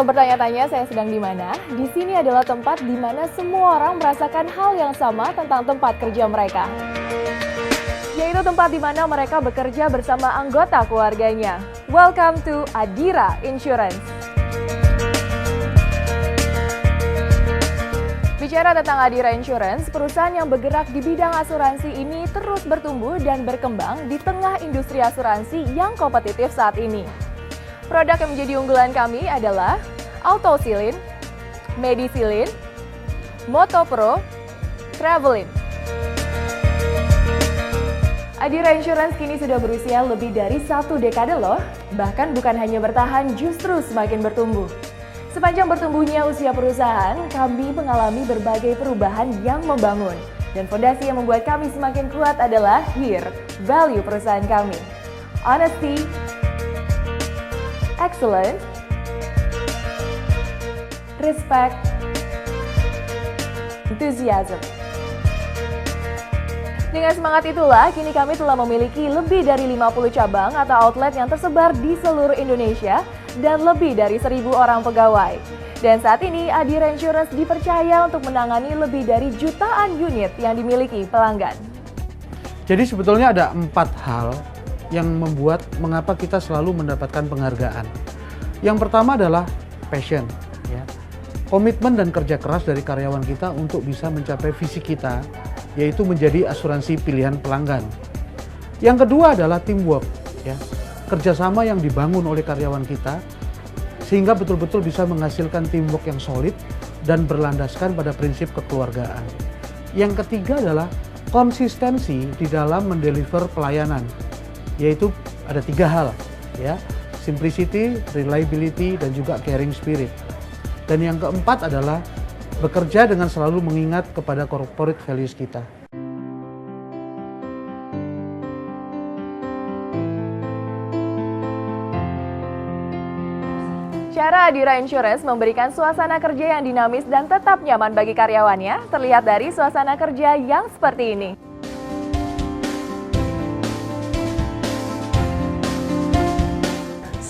Kalau bertanya-tanya saya sedang di mana, di sini adalah tempat di mana semua orang merasakan hal yang sama tentang tempat kerja mereka. Yaitu tempat di mana mereka bekerja bersama anggota keluarganya. Welcome to Adira Insurance. Bicara tentang Adira Insurance, perusahaan yang bergerak di bidang asuransi ini terus bertumbuh dan berkembang di tengah industri asuransi yang kompetitif saat ini. Produk yang menjadi unggulan kami adalah Autosilin, Medisilin, Motopro, Travelin. Adira Insurance kini sudah berusia lebih dari 1 dekade loh. Bahkan bukan hanya bertahan, justru semakin bertumbuh. Sepanjang bertumbuhnya usia perusahaan, kami mengalami berbagai perubahan yang membangun. Dan fondasi yang membuat kami semakin kuat adalah value perusahaan kami. Honesty, excellence, respect, enthusiasm. Dengan semangat itulah, kini kami telah memiliki lebih dari 50 cabang atau outlet yang tersebar di seluruh Indonesia dan lebih dari 1.000 orang pegawai. Dan saat ini, Adira Insurance dipercaya untuk menangani lebih dari jutaan unit yang dimiliki pelanggan. Jadi sebetulnya ada 4 hal yang membuat mengapa kita selalu mendapatkan penghargaan. Yang pertama adalah passion, ya. Komitmen dan kerja keras dari karyawan kita untuk bisa mencapai visi kita, yaitu menjadi asuransi pilihan pelanggan. Yang kedua adalah teamwork, ya. Kerjasama yang dibangun oleh karyawan kita, sehingga betul-betul bisa menghasilkan teamwork yang solid dan berlandaskan pada prinsip kekeluargaan. Yang ketiga adalah konsistensi di dalam mendeliver pelayanan, yaitu ada 3 hal, ya, simplicity, reliability, dan juga caring spirit. Dan yang keempat adalah bekerja dengan selalu mengingat kepada corporate values kita. Cara Adira Insurance memberikan suasana kerja yang dinamis dan tetap nyaman bagi karyawannya terlihat dari suasana kerja yang seperti ini.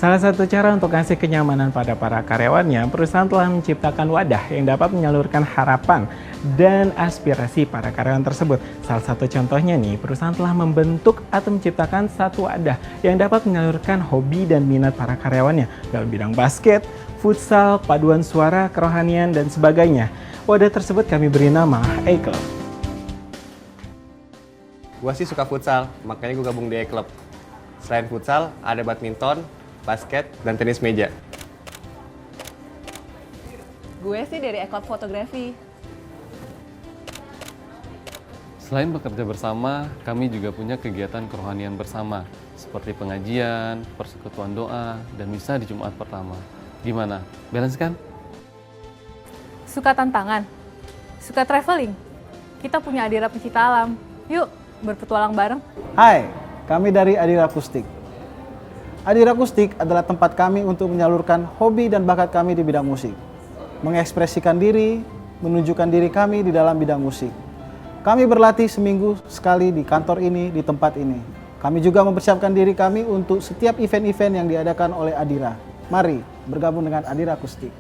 Salah satu cara untuk kasih kenyamanan pada para karyawannya, perusahaan telah menciptakan wadah yang dapat menyalurkan harapan dan aspirasi para karyawan tersebut. Salah satu contohnya nih, perusahaan telah membentuk atau menciptakan satu wadah yang dapat menyalurkan hobi dan minat para karyawannya dalam bidang basket, futsal, paduan suara, kerohanian, dan sebagainya. Wadah tersebut kami beri nama A-Club. Gua sih suka futsal, makanya gue gabung di A-Club. Selain futsal, ada badminton, basket, dan tenis meja. Gue sih dari A-Club Fotografi. Selain bekerja bersama, kami juga punya kegiatan kerohanian bersama, seperti pengajian, persekutuan doa, dan misa di Jumat pertama. Gimana? Balance kan? Suka tantangan? Suka traveling? Kita punya Adira Pecinta Alam. Yuk, berpetualang bareng. Hai, kami dari Adira Akustik. Adira Akustik adalah tempat kami untuk menyalurkan hobi dan bakat kami di bidang musik. Mengekspresikan diri, menunjukkan diri kami di dalam bidang musik. Kami berlatih seminggu sekali di kantor ini, di tempat ini. Kami juga mempersiapkan diri kami untuk setiap event-event yang diadakan oleh Adira. Mari bergabung dengan Adira Akustik.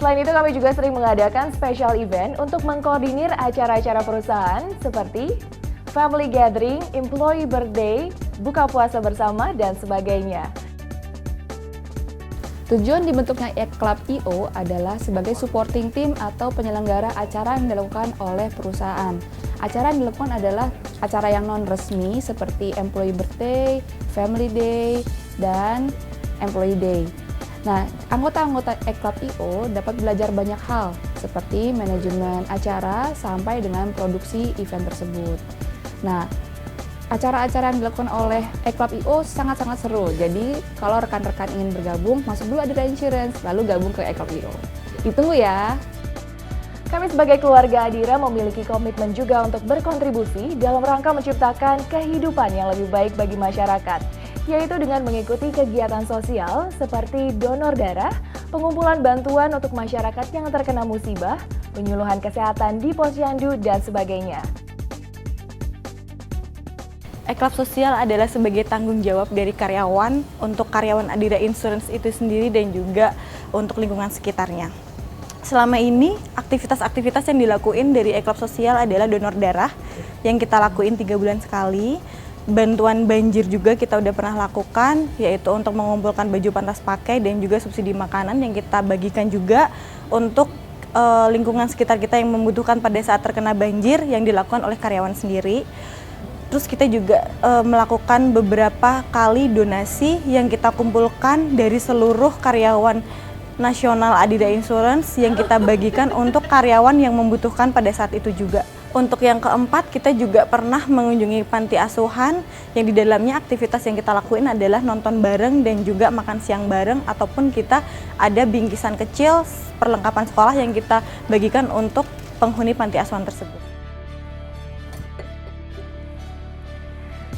Selain itu kami juga sering mengadakan special event untuk mengkoordinir acara-acara perusahaan seperti family gathering, employee birthday, buka puasa bersama, dan sebagainya. Tujuan dibentuknya A-Club I.O. adalah sebagai supporting team atau penyelenggara acara yang dilakukan oleh perusahaan. Acara yang dilakukan adalah acara yang non-resmi seperti employee birthday, family day, dan employee day. Nah, anggota-anggota A-Club I.O. dapat belajar banyak hal seperti manajemen acara sampai dengan produksi event tersebut. Nah, acara-acara yang dilakukan oleh A-Club I.O. sangat-sangat seru. Jadi, kalau rekan-rekan ingin bergabung, masuk dulu Adira Insurance, lalu gabung ke A-Club I.O. Ditunggu ya! Kami sebagai keluarga Adira memiliki komitmen juga untuk berkontribusi dalam rangka menciptakan kehidupan yang lebih baik bagi masyarakat, yaitu dengan mengikuti kegiatan sosial seperti donor darah, pengumpulan bantuan untuk masyarakat yang terkena musibah, penyuluhan kesehatan di posyandu, dan sebagainya. Eklab sosial adalah sebagai tanggung jawab dari karyawan untuk karyawan Adira Insurance itu sendiri dan juga untuk lingkungan sekitarnya. Selama ini, aktivitas-aktivitas yang dilakuin dari Eklab sosial adalah donor darah yang kita lakuin 3 bulan sekali. Bantuan banjir juga kita udah pernah lakukan, yaitu untuk mengumpulkan baju pantas pakai dan juga subsidi makanan yang kita bagikan juga untuk lingkungan sekitar kita yang membutuhkan pada saat terkena banjir yang dilakukan oleh karyawan sendiri. Terus kita juga melakukan beberapa kali donasi yang kita kumpulkan dari seluruh karyawan nasional Adira Insurance yang kita bagikan untuk karyawan yang membutuhkan pada saat itu juga. Untuk yang keempat, kita juga pernah mengunjungi panti asuhan yang di dalamnya aktivitas yang kita lakuin adalah nonton bareng dan juga makan siang bareng, ataupun kita ada bingkisan kecil perlengkapan sekolah yang kita bagikan untuk penghuni panti asuhan tersebut.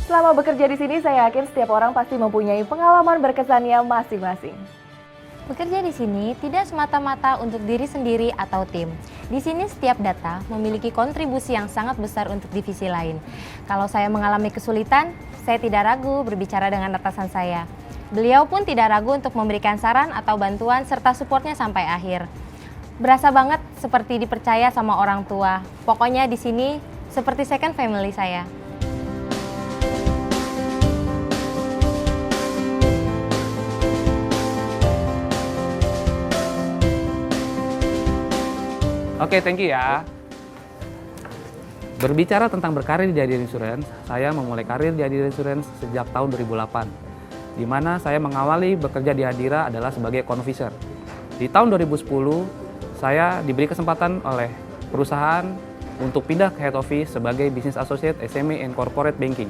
Selama bekerja di sini, saya yakin setiap orang pasti mempunyai pengalaman berkesannya masing-masing. Bekerja di sini tidak semata-mata untuk diri sendiri atau tim. Di sini setiap data memiliki kontribusi yang sangat besar untuk divisi lain. Kalau saya mengalami kesulitan, saya tidak ragu berbicara dengan atasan saya. Beliau pun tidak ragu untuk memberikan saran atau bantuan serta supportnya sampai akhir. Berasa banget seperti dipercaya sama orang tua. Pokoknya di sini seperti second family saya. Oke, thank you ya. Berbicara tentang berkarir di Adira Insurance, saya memulai karir di Adira Insurance sejak tahun 2008, di mana saya mengawali bekerja di Adira adalah sebagai confiser. Di tahun 2010, saya diberi kesempatan oleh perusahaan untuk pindah ke head office sebagai business associate SME and corporate banking.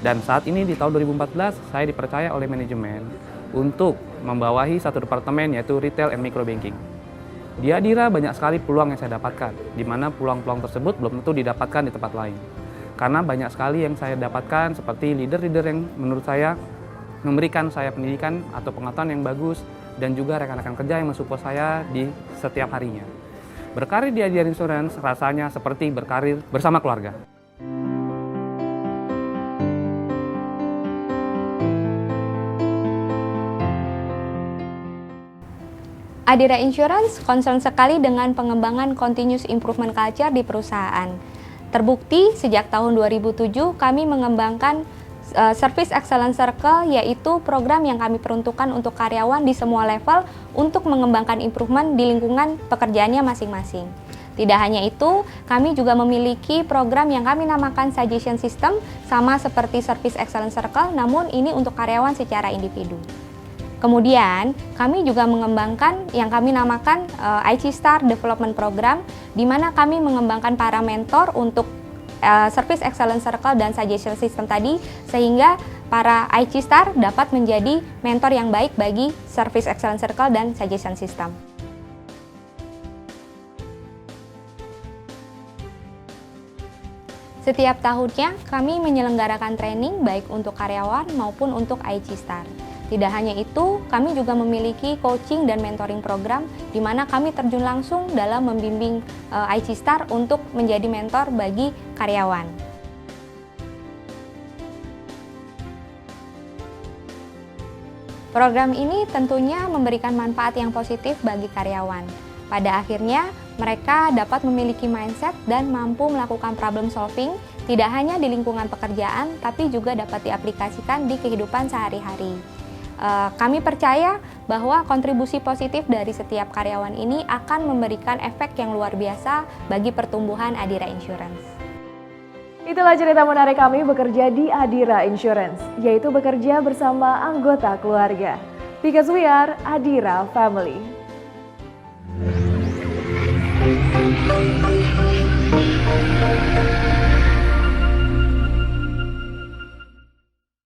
Dan saat ini di tahun 2014, saya dipercaya oleh manajemen untuk membawahi satu departemen yaitu retail and micro banking. Di Adira banyak sekali peluang yang saya dapatkan, di mana peluang-peluang tersebut belum tentu didapatkan di tempat lain. Karena banyak sekali yang saya dapatkan seperti leader-leader yang menurut saya memberikan saya pendidikan atau pengetahuan yang bagus dan juga rekan-rekan kerja yang mensupport saya di setiap harinya. Berkarir di Adira Insurance rasanya seperti berkarir bersama keluarga. Adira Insurance concern sekali dengan pengembangan continuous improvement culture di perusahaan. Terbukti sejak tahun 2007 kami mengembangkan Service Excellence Circle, yaitu program yang kami peruntukkan untuk karyawan di semua level untuk mengembangkan improvement di lingkungan pekerjaannya masing-masing. Tidak hanya itu, kami juga memiliki program yang kami namakan Suggestion System, sama seperti Service Excellence Circle, namun ini untuk karyawan secara individu. Kemudian, kami juga mengembangkan yang kami namakan IC Star Development Program, di mana kami mengembangkan para mentor untuk Service Excellence Circle dan Suggestion System tadi, sehingga para IC Star dapat menjadi mentor yang baik bagi Service Excellence Circle dan Suggestion System. Setiap tahunnya, kami menyelenggarakan training baik untuk karyawan maupun untuk IC Star. Tidak hanya itu, kami juga memiliki coaching dan mentoring program di mana kami terjun langsung dalam membimbing IC Star untuk menjadi mentor bagi karyawan. Program ini tentunya memberikan manfaat yang positif bagi karyawan. Pada akhirnya, mereka dapat memiliki mindset dan mampu melakukan problem solving tidak hanya di lingkungan pekerjaan, tapi juga dapat diaplikasikan di kehidupan sehari-hari. Kami percaya bahwa kontribusi positif dari setiap karyawan ini akan memberikan efek yang luar biasa bagi pertumbuhan Adira Insurance. Itulah cerita menarik kami bekerja di Adira Insurance, yaitu bekerja bersama anggota keluarga. Because we are Adira Family.